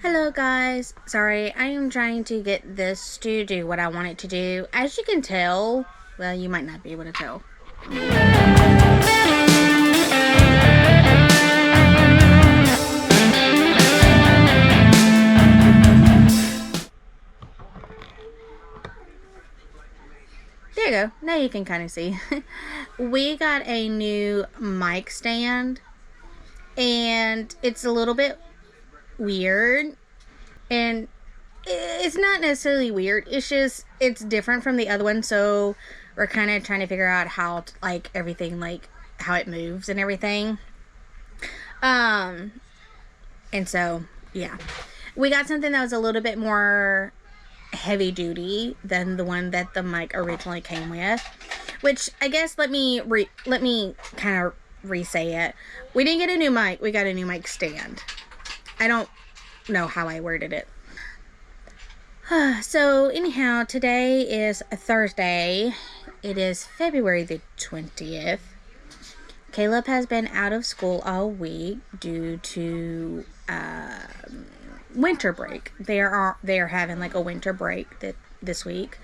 Hello guys, sorry, I am trying to get this to do what I want it to do. As you can tell, well, you might not be able to tell. There you go, now you can kind of see. We got a new mic stand and it's a little bit weird, and it's not necessarily weird, it's different from the other one, so we're kind of trying to figure out how to, like, everything, like how it moves and everything. And so yeah, we got something that was a little bit more heavy duty than the one that the mic originally came with, which I guess let me kind of re-say it. We didn't get a new mic, we got a new mic stand. I don't know how I worded it. So anyhow, today is a Thursday. It is February the 20th. Caleb has been out of school all week due to winter break. They are having like a winter break this week.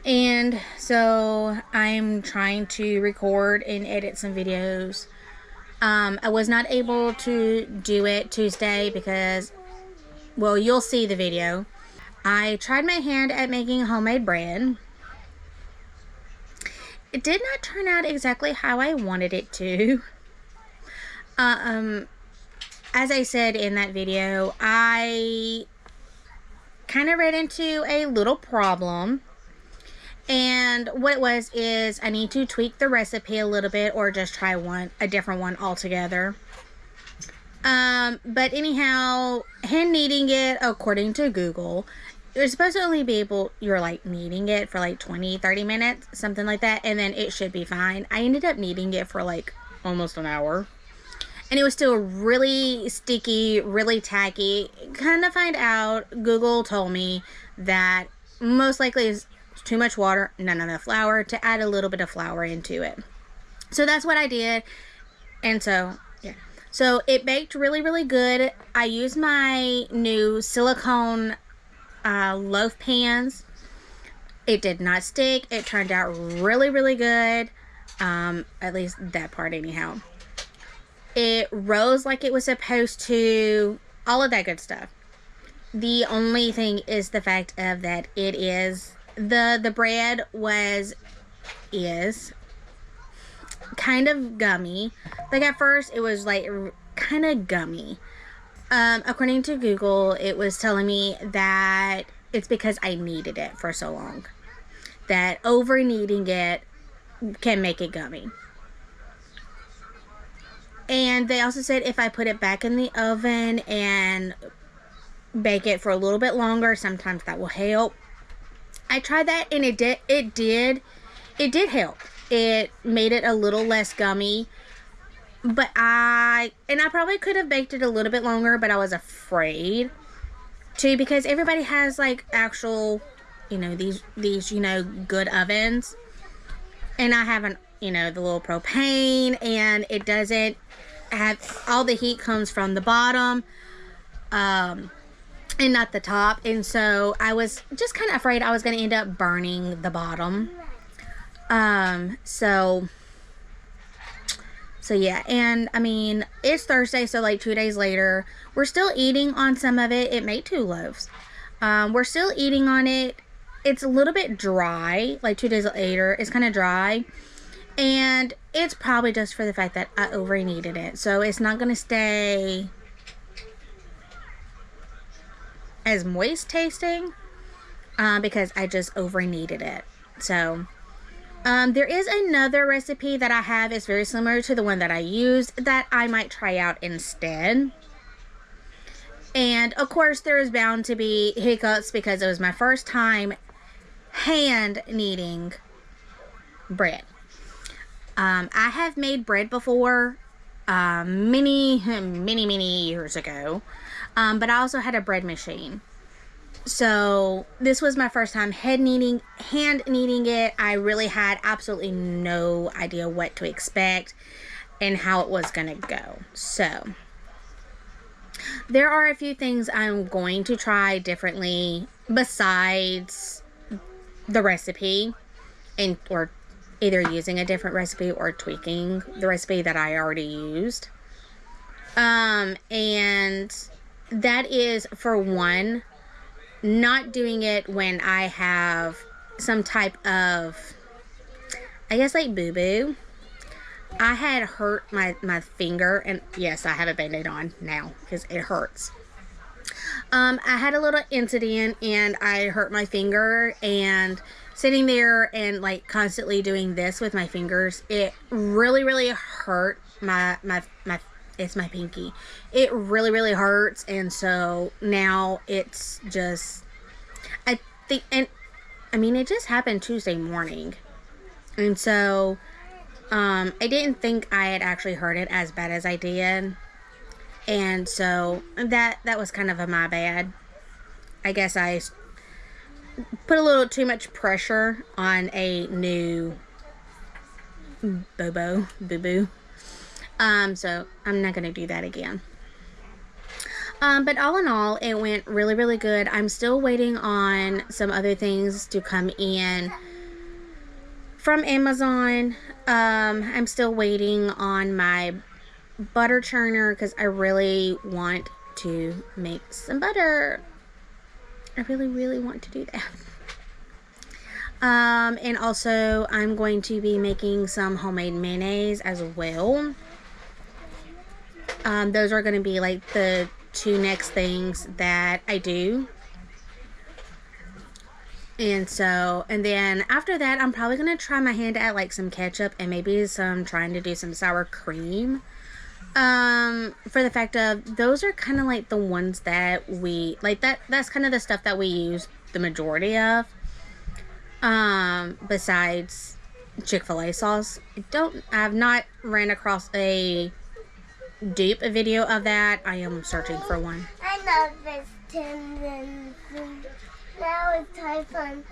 And so I'm trying to record and edit some videos. I was not able to do it Tuesday because, well, you'll see the video. I tried my hand at making homemade bread. It did not turn out exactly how I wanted it to. As I said in that video, I kind of ran into a little problem. And what it was is I need to tweak the recipe a little bit, or just try a different one altogether. But anyhow, hand kneading it, according to Google, you're supposed to only be you're like kneading it for like 20-30 minutes, something like that, and then it should be fine. I ended up kneading it for like almost an hour, and it was still really sticky, really tacky. Kind of find out, Google told me that most likely is too much water, not enough flour, to add a little bit of flour into it. So that's what I did, and so yeah. So it baked really, really good. I used my new silicone loaf pans. It did not stick. It turned out really, really good. At least that part anyhow. It rose like it was supposed to. All of that good stuff. The only thing is the fact of that it is the bread is kind of gummy. Like at first it was like kind of gummy. According to Google, it was telling me that it's because I kneaded it for so long, that over kneading it can make it gummy. And they also said if I put it back in the oven and bake it for a little bit longer, sometimes that will help. I tried that and it did help. It made it a little less gummy. But I probably could have baked it a little bit longer, but I was afraid to, because everybody has like actual, these good ovens, and I haven't, the little propane, and it doesn't have, all the heat comes from the bottom, and not the top, and so I was just kind of afraid I was going to end up burning the bottom. So yeah, and I mean, it's Thursday, so like 2 days later, we're still eating on some of it. It made 2 loaves. We're still eating on it. It's a little bit dry, like 2 days later, it's kind of dry. And it's probably just for the fact that I over kneaded it. So it's not going to stay as moist tasting, because I just over kneaded it. So there is another recipe that I have. It's very similar to the one that I used that I might try out instead. And of course there is bound to be hiccups because it was my first time hand kneading bread. I have made bread before, many years ago, but I also had a bread machine. So this was my first time hand kneading it. I really had absolutely no idea what to expect and how it was gonna go. So There are a few things I'm going to try differently besides the recipe, and or either using a different recipe or tweaking the recipe that I already used. And that is, for one, not doing it when I have some type of, I guess, like boo-boo. I had hurt my finger, and yes, I have a band-aid on now because it hurts. I had a little incident and I hurt my finger, and sitting there and like constantly doing this with my fingers, it really, really hurt it's my pinky. It really, really hurts, and so now it's just, I think, and I mean, it just happened Tuesday morning, and so I didn't think I had actually hurt it as bad as I did. And so that was kind of my bad. I guess I put a little too much pressure on a new boo-boo. So I'm not going to do that again. But all in all, it went really, really good. I'm still waiting on some other things to come in from Amazon. I'm still waiting on my butter churner because I really want to make some butter. I really, really want to do that. And also I'm going to be making some homemade mayonnaise as well. Those are going to be like the two next things that I do. And then after that, I'm probably going to try my hand at like some ketchup and maybe trying to do some sour cream. For the fact of, those are kind of like the ones that we, like that's kind of the stuff that we use the majority of. Besides Chick-fil-A sauce. I've not ran across a dupe video of that. I am searching for one. I love this Tim. Now it's time for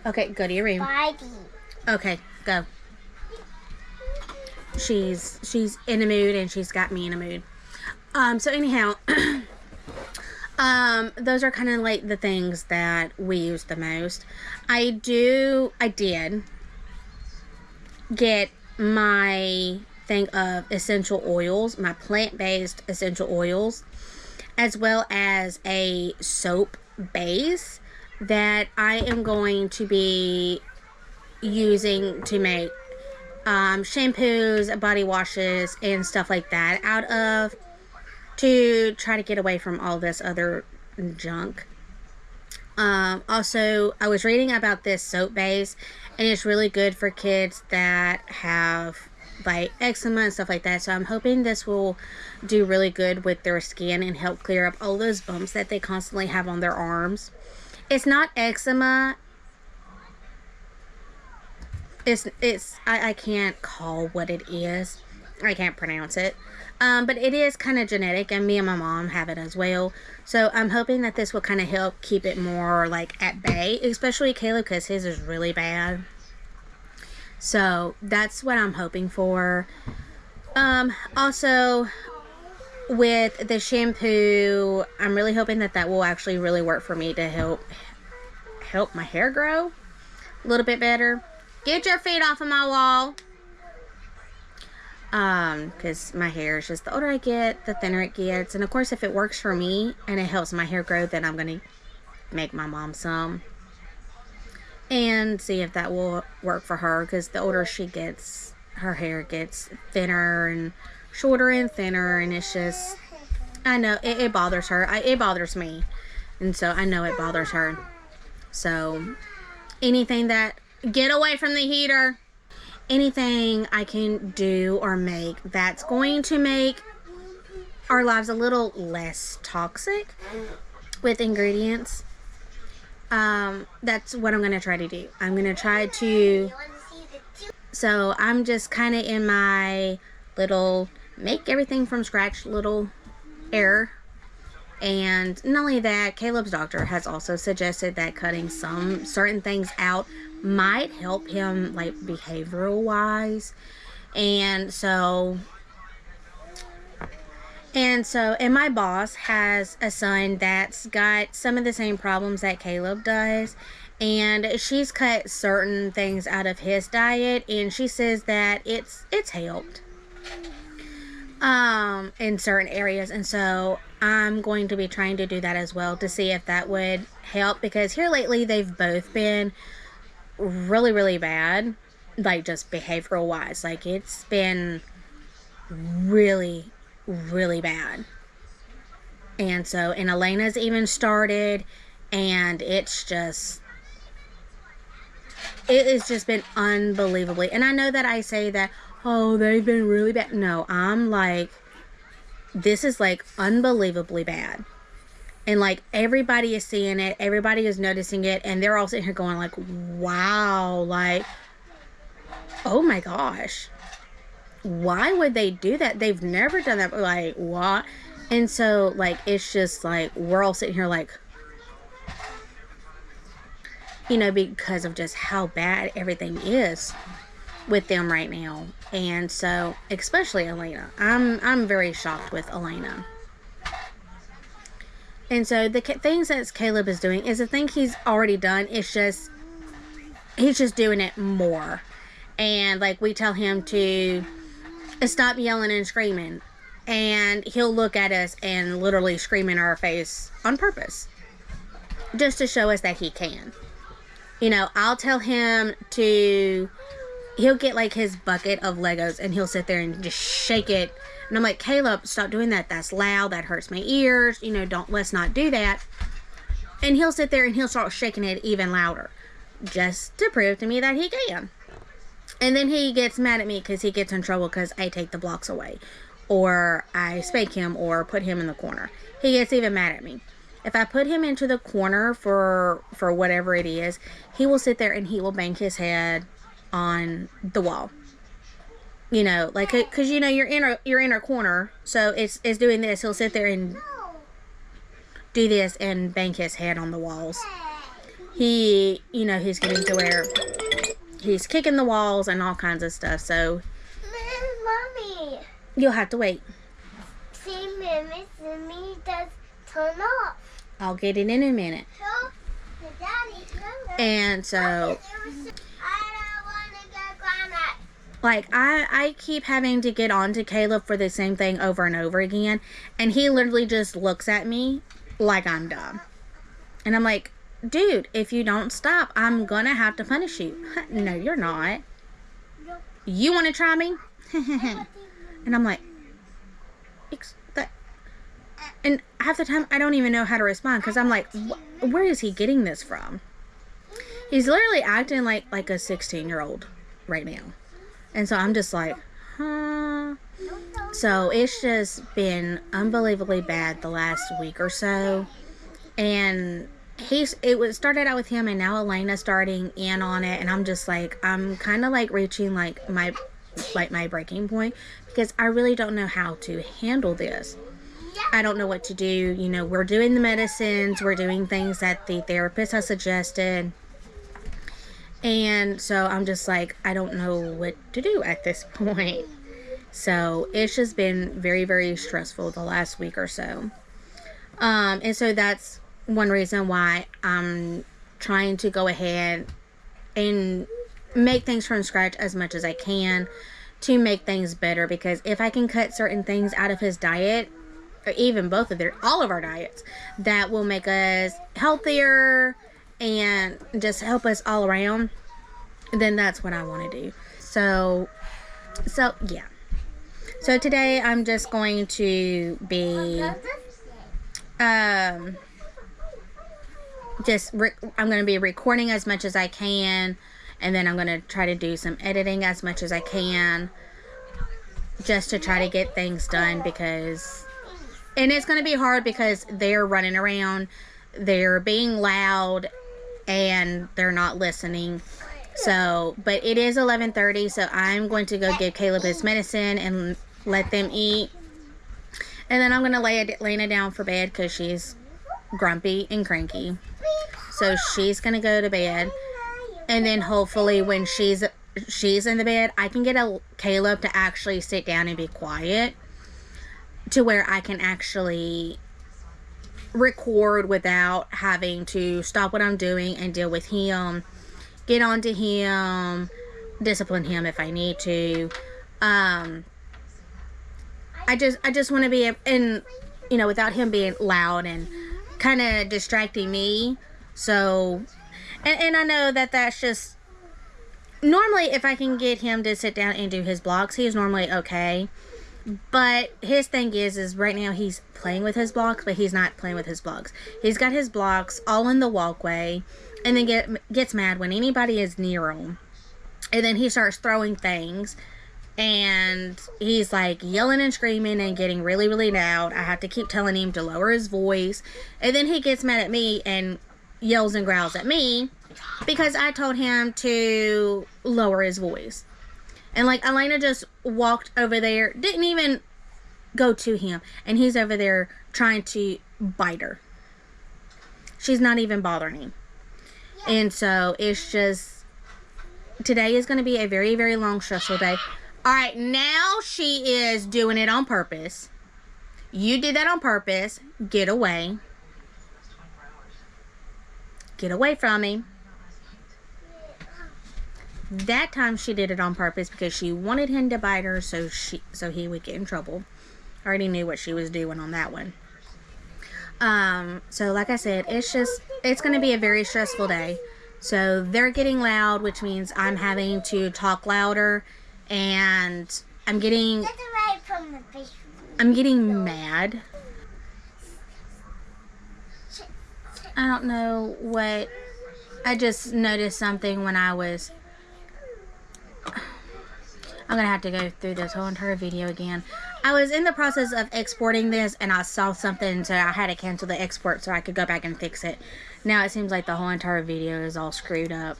Okay, go to your room. Spidey. Okay, go. She's in a mood, and she's got me in a mood. So anyhow, those are kind of like the things that we use the most. I did get my thing of essential oils, my plant-based essential oils, as well as a soap base that I am going to be using to make shampoos, body washes, and stuff like that out of, to try to get away from all this other junk. Also, I was reading about this soap base, and it's really good for kids that have like eczema and stuff like that. So I'm hoping this will do really good with their skin and help clear up all those bumps that they constantly have on their arms. It's not eczema. I can't call what it is. I can't pronounce it. But it is kind of genetic, and me and my mom have it as well. So I'm hoping that this will kind of help keep it more like at bay, especially Caleb, because his is really bad. So that's what I'm hoping for. Also, with the shampoo, I'm really hoping that will actually really work for me to help my hair grow a little bit better. Get your feet off of my wall. Because my hair is just, the older I get, the thinner it gets. And of course, if it works for me and it helps my hair grow, then I'm going to make my mom some. And see if that will work for her. Because the older she gets, her hair gets thinner and shorter and thinner. And it's just, I know, it bothers her. It bothers me. And so I know it bothers her. So anything that, get away from the heater. Anything I can do or make that's going to make our lives a little less toxic with ingredients. That's what I'm going to try to do. I'm going to try to, so I'm just kind of in my little make everything from scratch little era. And not only that, Caleb's doctor has also suggested that cutting some certain things out might help him, like, behavioral wise. And so And so, and my boss has a son that's got some of the same problems that Caleb does. And she's cut certain things out of his diet, and she says that it's helped in certain areas. And so I'm going to be trying to do that as well to see if that would help, because here lately they've both been really, really bad, like just behavioral wise. Like it's been really, really bad. And so, and Elena's even started, and it's just, it has just been unbelievably. And I know that I say that, oh, they've been really bad. No, I'm like, this is like unbelievably bad. And like everybody is seeing it, everybody is noticing it, and they're all sitting here going like, wow, like, oh my gosh, why would they do that? They've never done that. Like, what? And so, like, it's just like, we're all sitting here like, you know, because of just how bad everything is with them right now. And so, especially Elena. I'm very shocked with Elena. And so, the things that Caleb is doing is a thing he's already done. It's just, he's just doing it more. And, like, we tell him to stop yelling and screaming, and he'll look at us and literally scream in our face on purpose, just to show us that he can. You know, I'll tell him to, he'll get like his bucket of Legos and he'll sit there and just shake it, and I'm like, Caleb, stop doing that, that's loud, that hurts my ears, you know, let's not do that. And he'll sit there and he'll start shaking it even louder, just to prove to me that he can. And then he gets mad at me because he gets in trouble because I take the blocks away, or I spank him, or put him in the corner. He gets even mad at me. If I put him into the corner for whatever it is, he will sit there and he will bang his head on the wall. You know, like, because, you know, you're in a corner, so it's doing this. He'll sit there and do this and bang his head on the walls. He, you know, he's getting to where he's kicking the walls and all kinds of stuff. So, Mommy, you'll have to wait. see, Mommy does turn off. I'll get it in a minute. So, Daddy, And so, I don't want to get granite. like, I keep having to get on to Caleb for the same thing over and over again, and he literally just looks at me like I'm dumb. And I'm like, dude, if you don't stop, I'm gonna have to punish you. No, you're not. You want to try me? And I'm like, and half the time I don't even know how to respond, because I'm like, where is he getting this from? He's literally acting like a 16-year-old right now. And so I'm just like, huh. So it's just been unbelievably bad the last week or so. And it started out with him, and now Elena's starting in on it, and I'm just like, I'm kind of like reaching like my breaking point, because I really don't know how to handle this. I don't know what to do. You know, we're doing the medicines, we're doing things that the therapist has suggested, and so I'm just like, I don't know what to do at this point. So it's just been very, very stressful the last week or so. And so that's one reason why I'm trying to go ahead and make things from scratch as much as I can to make things better, because if I can cut certain things out of his diet, or even all of our diets, that will make us healthier and just help us all around, then that's what I want to do. So yeah. So today I'm just going to be I'm going to be recording as much as I can, and then I'm going to try to do some editing as much as I can, just to try to get things done, and it's going to be hard because they're running around, they're being loud, and they're not listening. So, but it is 11:30, so I'm going to go give Caleb his medicine and let them eat. And then I'm going to lay Lena down for bed because she's grumpy and cranky. So she's going to go to bed. And then hopefully when she's in the bed, I can get Caleb to actually sit down and be quiet. to where I can actually record without having to stop what I'm doing and deal with him, get onto him, discipline him if I need to. I just want to be in, without him being loud and kind of distracting me. So, and I know that that's just, normally if I can get him to sit down and do his blocks, he's normally okay. But his thing is right now he's playing with his blocks, but he's not playing with his blocks. He's got his blocks all in the walkway, and then gets mad when anybody is near him. And then he starts throwing things, and he's like yelling and screaming and getting really, really loud. I have to keep telling him to lower his voice. And then he gets mad at me and yells and growls at me because I told him to lower his voice. And like Elena just walked over there, didn't even go to him, and he's over there trying to bite her. She's not even bothering him. And so it's just, today is going to be a very, very long, stressful day. Alright, now she is doing it on purpose. You did that on purpose. Get away. Get away from me. That time she did it on purpose because she wanted him to bite her so he would get in trouble. I already knew what she was doing on that one. So like I said, it's going to be a very stressful day. So they're getting loud, which means I'm having to talk louder, and I'm getting mad. I don't know what, I just noticed something when I was, I'm going to have to go through this whole entire video again. I was in the process of exporting this, and I saw something, so I had to cancel the export so I could go back and fix it. Now it seems like the whole entire video is all screwed up.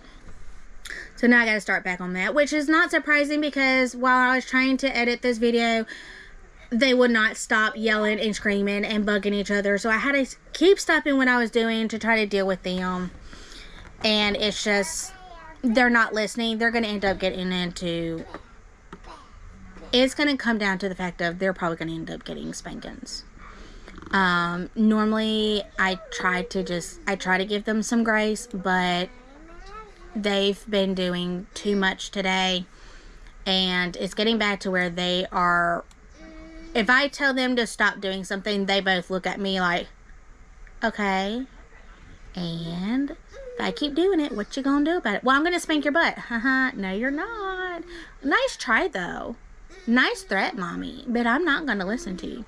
So now I got to start back on that, which is not surprising because while I was trying to edit this video, they would not stop yelling and screaming and bugging each other. So I had to keep stopping what I was doing to try to deal with them. And it's just, they're not listening. They're going to end up getting into, it's going to come down to the fact of they're probably going to end up getting spankings. Normally I try to give them some grace, but they've been doing too much today, and it's getting back to where they are, if I tell them to stop doing something, they both look at me like, okay, and if I keep doing it, what you gonna do about it? Well, I'm gonna spank your butt. Haha. No, you're not. Nice try though. Nice threat, mommy, but I'm not gonna listen to you.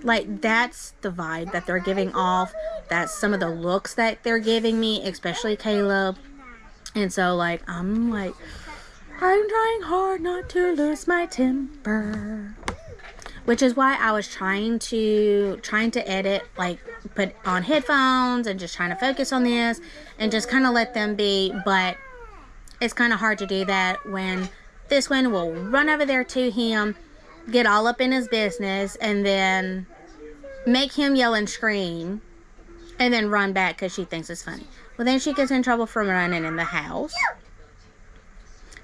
Like, that's the vibe that they're giving off. That's some of the looks that they're giving me, especially Caleb. And so, like, I'm trying hard not to lose my temper. Which is why I was trying to edit, like, put on headphones and just trying to focus on this and just kind of let them be. But it's kind of hard to do that when this one will run over there to him, get all up in his business, and then make him yell and scream, and then run back because she thinks it's funny. Well, then she gets in trouble for running in the house.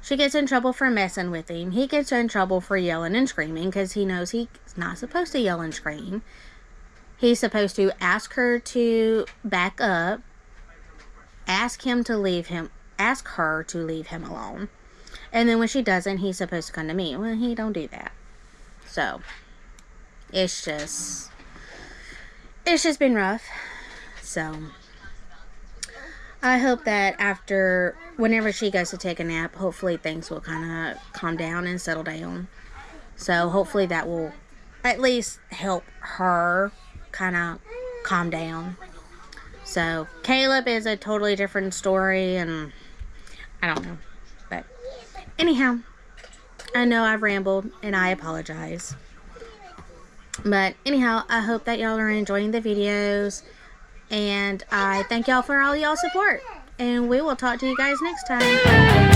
She gets in trouble for messing with him. He gets in trouble for yelling and screaming because he knows he's not supposed to yell and scream. He's supposed to ask her to back up, ask her to leave him alone. And then when she doesn't, he's supposed to come to me. Well, he don't do that. So, it's just been rough. So, I hope that whenever she goes to take a nap, hopefully things will kind of calm down and settle down. So, hopefully that will at least help her kind of calm down. So, Caleb is a totally different story, and I don't know. But, anyhow, I know I've rambled, and I apologize. But, anyhow, I hope that y'all are enjoying the videos. And I thank y'all for all y'all support. And we will talk to you guys next time.